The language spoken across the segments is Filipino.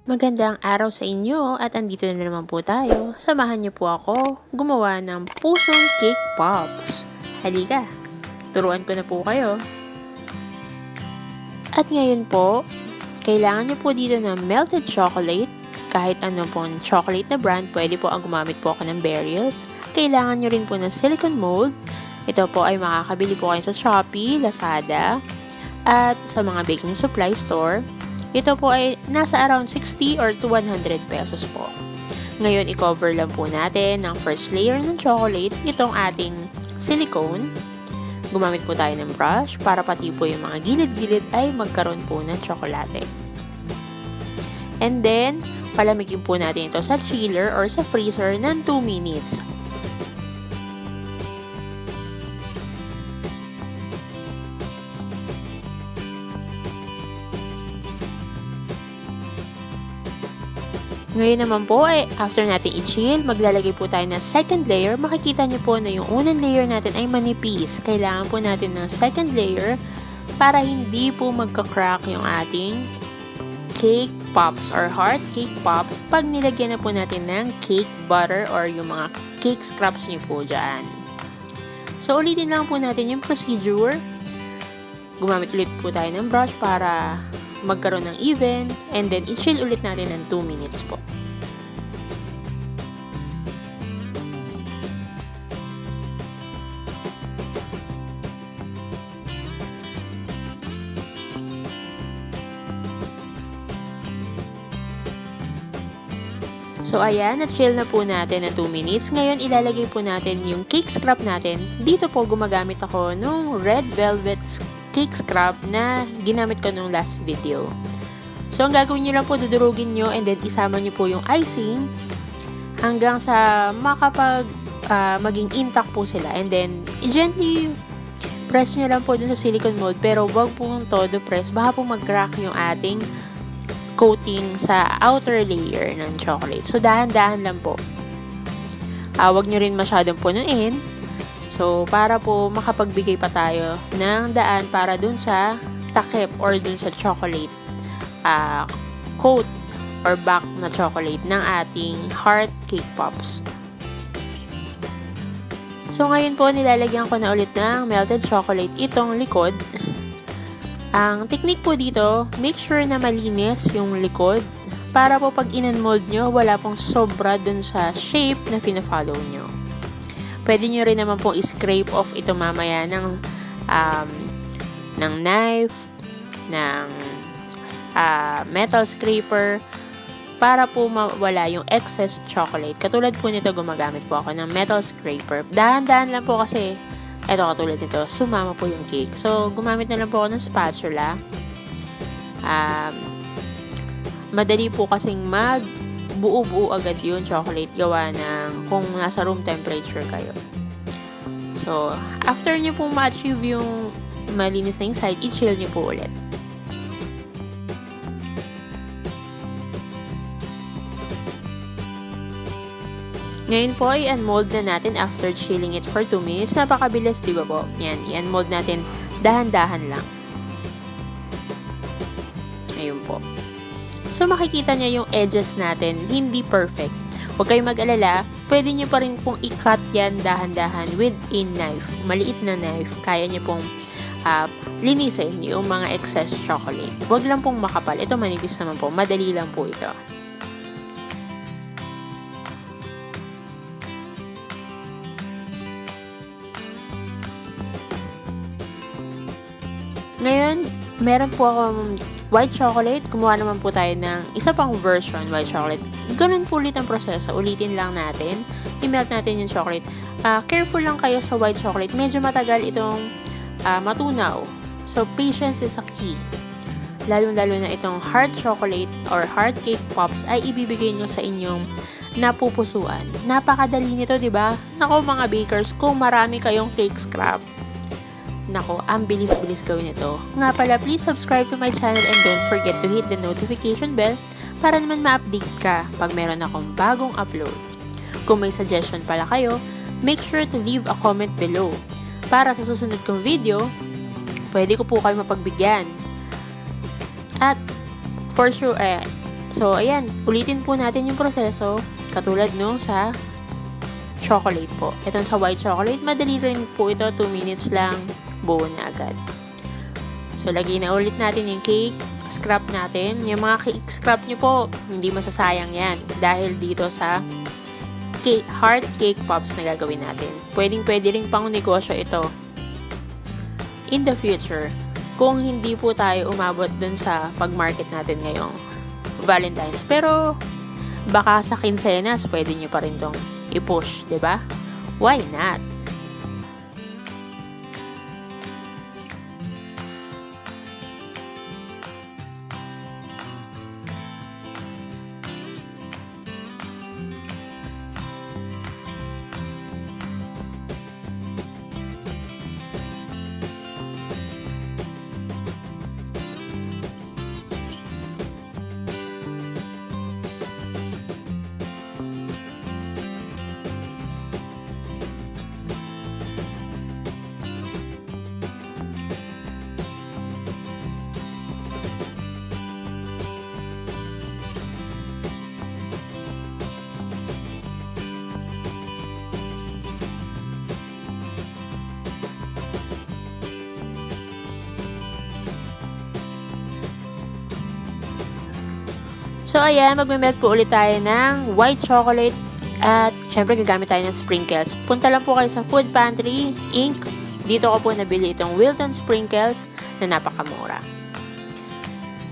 Magandang araw sa inyo at andito na naman po tayo. Samahan niyo po ako gumawa ng pusong cake pops. Halika, turuan ko na po kayo. At ngayon po, kailangan niyo po dito ng melted chocolate. Kahit ano pong chocolate na brand, pwede po ang gumamit po ako ng Berries. Kailangan niyo rin po ng silicone mold. Ito po ay makakabili po kayo sa Shopee, Lazada, at sa mga baking supply store. Ito po ay nasa around 60 or to 100 pesos po. Ngayon, i-cover lang po natin ng first layer ng chocolate itong ating silicone. Gumamit po tayo ng brush para pati po yung mga gilid-gilid ay magkaroon po ng tsokolate. And then, palamigin po natin ito sa chiller or sa freezer ng 2 minutes. Ngayon naman po ay after natin i-chill, maglalagay po tayo ng second layer. Makikita niyo po na yung unang layer natin ay manipis. Kailangan po natin ng second layer para hindi po magka-crack yung ating cake pops or heart cake pops pag nilagyan na po natin ng cake butter or yung mga cake scraps niyo po dyan. So ulitin lang po natin yung procedure. Gumamit ulit po tayo ng brush para magkaroon ng even, and then i-chill ulit natin ng 2 minutes po. So ayan, na-chill na po natin ng 2 minutes. Ngayon, ilalagay po natin yung cake scrap natin. Dito po gumagamit ako nung red velvet cake scrap na ginamit ko nung last video. So, ang gagawin nyo lang po, dudurugin nyo and then isama nyo po yung icing hanggang sa maging intact po sila. And then, gently press nyo lang po dun sa silicone mold, pero wag pong todo press. Baka po mag-crack yung ating coating sa outer layer ng chocolate. So, dahan-dahan lang po. Wag nyo rin masyadong punuin. So, para po makapagbigay pa tayo ng daan para dun sa takip or dun sa chocolate coat or back na chocolate ng ating heart cake pops. So, ngayon po, nilalagyan ko na ulit ng melted chocolate itong likod. Ang technique po dito, make sure na malinis yung likod para po pag in-mold nyo, wala pong sobra dun sa shape na pina-follow nyo. Pwede nyo rin naman pong i-scrape off ito mamaya ng knife, ng metal scraper, para po mawala yung excess chocolate. Katulad po nito, gumagamit po ako ng metal scraper. Dahan-dahan lang po kasi, eto katulad nito, sumama po yung cake. So, gumamit na lang po ako ng spatula. Madali po kasing buo-buo agad yung chocolate gawa ng kung nasa room temperature kayo. So, after nyo pong ma-achieve yung malinis na yung side, i-chill nyo po ulit. Ngayon po, i-unmold na natin after chilling it for 2 minutes. Napakabilis, di ba po? Yan, i-unmold natin dahan-dahan lang. Ayun po. So, makikita niya yung edges natin, hindi perfect. Huwag kayong mag-alala, pwede nyo pa rin pong i-cut yan dahan-dahan with a knife. Maliit na knife. Kaya nyo pong linisin yung mga excess chocolate. Huwag lang pong makapal. Ito manipis naman po. Madali lang po ito. Ngayon, meron po akong white chocolate. Kumuha naman po tayo ng isa pang version white chocolate. Ganun po ulit ang proseso. Ulitin lang natin. I-melt natin yung chocolate. Careful lang kayo sa white chocolate. Medyo matagal itong matunaw. So, patience is a key. Lalo-lalo na itong heart chocolate or heart cake pops ay ibibigay nyo sa inyong napupusuan. Napakadali nito, di ba? Nako mga bakers, kung marami kayong cake scrap, nako, ang bilis-bilis gawin ito. Nga pala, please subscribe to my channel and don't forget to hit the notification bell para naman ma-update ka pag meron akong bagong upload. Kung may suggestion pala kayo, make sure to leave a comment below. Para sa susunod kong video, pwede ko po kayo mapagbigyan. At for sure, So, ayan, ulitin po natin yung proseso katulad nung sa chocolate po. Itong sa white chocolate, madali rin po ito, 2 minutes lang, buo na agad. So, lagay na ulit natin yung cake scrap natin. Yung mga cake scrap nyo po, hindi masasayang yan dahil dito sa heart cake pops na gagawin natin. Pwede rin pang negosyo ito in the future kung hindi po tayo umabot dun sa pag-market natin ngayong Valentine's. Pero baka sa quincenas pwede nyo pa rin tong i-push, 'di ba? Why not? So, ayan, magme-melt po ulit tayo ng white chocolate at syempre gagamit tayo ng sprinkles. Punta lang po kayo sa Food Pantry, Inc. Dito ko po nabili itong Wilton Sprinkles na napakamura.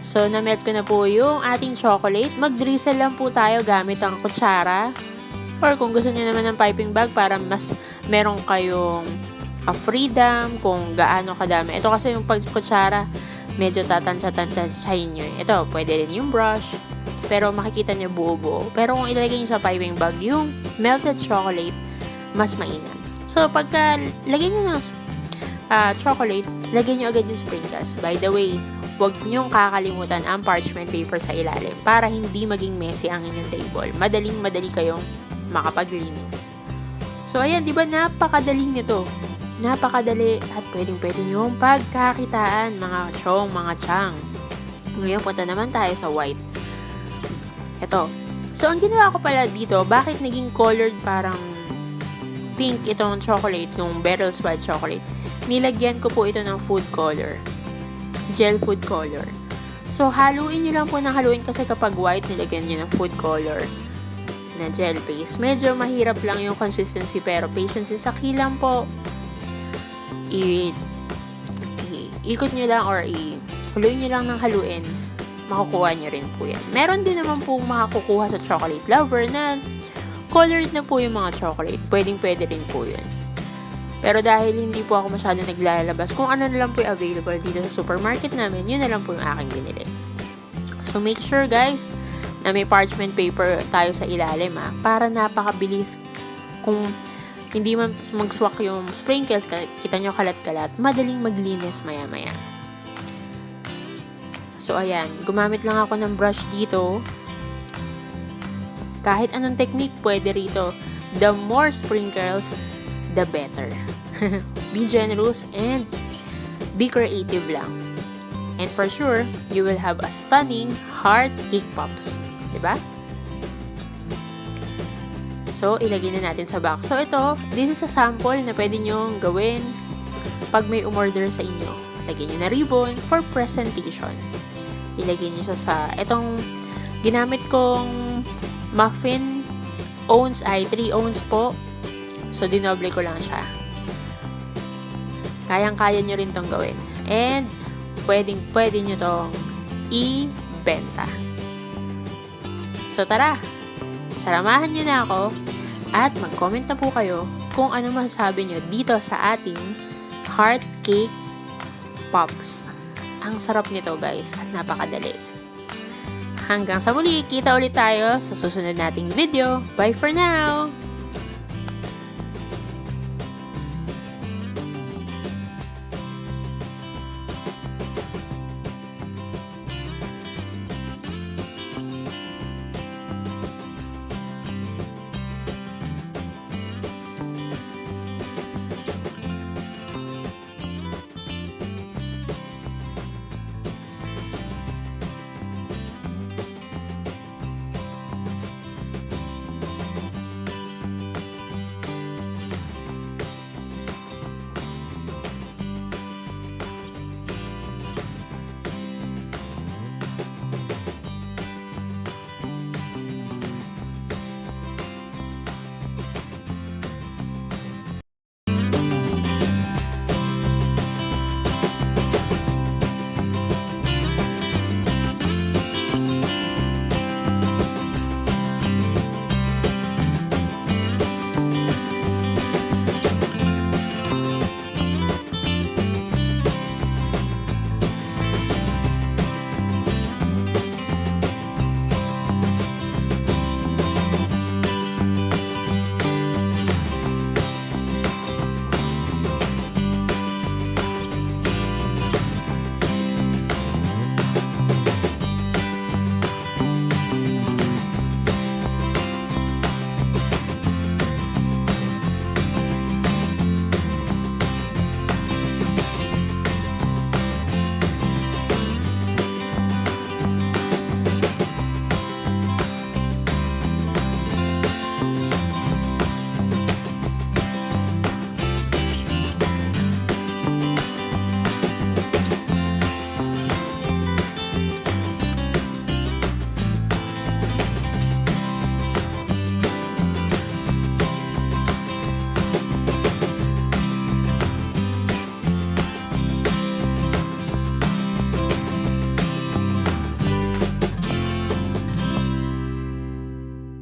So, na-melt ko na po yung ating chocolate. Mag-drizzle lang po tayo gamit ang kutsara. Or kung gusto niyo naman ng piping bag para mas meron kayong freedom kung gaano kadami. Ito kasi yung pag-kutsara, medyo tatansya-tansyahin nyo. Ito, pwede rin yung brush. Pero makikita nyo buo-buo. Pero kung ilagay nyo sa piping bag yung melted chocolate, mas mainam. So, pagka lagay nyo ng chocolate, lagay nyo agad yung sprinkles. By the way, huwag nyong kakalimutan ang parchment paper sa ilalim para hindi maging messy ang inyong table. Madaling-madali kayong makapaglinis. So, ayan, di ba napakadali nito? Napakadali at pwedeng-pwede nyong pagkakitaan, mga chong, mga chang. Ngayon, punta naman tayo sa white. Ito. So, ang ginawa ko pala dito, bakit naging colored parang pink itong chocolate, yung Beryl's white chocolate? Nilagyan ko po ito ng food color. Gel food color. So, haluin nyo lang po ng haluin kasi kapag white, nilagyan nyo ng food color na gel paste. Medyo mahirap lang yung consistency pero patience is a key lang po. Ikot nyo lang or haluin nyo lang ng haluin. Makukuha nyo rin po yan. Meron din naman po makakukuha sa chocolate lover na colored na po yung mga chocolate. Pwede rin po yun. Pero dahil hindi po ako masyado naglalabas, kung ano na lang po yung available dito sa supermarket namin, yun na lang po yung aking binili. So make sure guys, na may parchment paper tayo sa ilalim para napakabilis. Kung hindi man mag-swak yung sprinkles, kita nyo kalat-kalat, madaling maglinis maya-maya. So, ayan. Gumamit lang ako ng brush dito. Kahit anong technique pwede rito. The more sprinkles, the better. Be generous and be creative lang. And for sure, you will have a stunning heart cake pops. Diba? So, ilagay na natin sa box. So, ito, this is a sample na pwede nyong gawin pag may umorder sa inyo. Lagyan nyo na ribbon for presentation. Ilagay nyo sa itong ginamit kong muffin ounce ay 3 ounce po. So, dinoble ko lang siya. Kayang-kaya nyo rin tong gawin. And, pwede nyo tong i-benta. So, tara! Saramahan nyo na ako at mag-comment na po kayo kung ano masasabi nyo dito sa ating heart cake pops. Ang sarap nito guys at napakadali. Hanggang sa muli, kita ulit tayo sa susunod nating video. Bye for now!